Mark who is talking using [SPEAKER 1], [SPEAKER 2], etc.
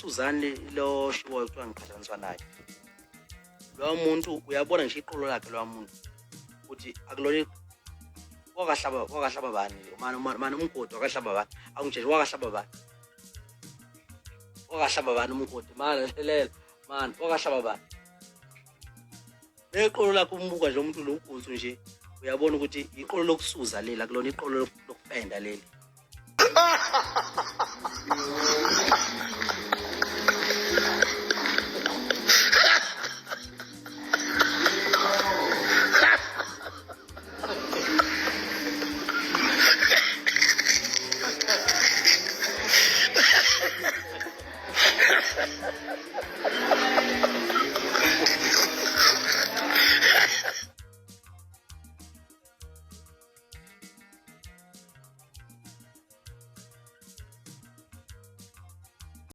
[SPEAKER 1] uSuzanne lo shiwoyo kuthiwa ngiqhathaniswa naye. Lo muntu uyabona ngisho iqolo lakhe lo muntu ukuthi akulona wakahlaba bani manje umgodi wakahlaba bani awungitshela wakahlaba bani umgodi manje hlelela manje wakahlaba bani leqolo lakhe umbuka nje umuntu lo uguthu nje uyabona ukuthi iqolo lokusuza lela akulona iqolo lokupenda leli.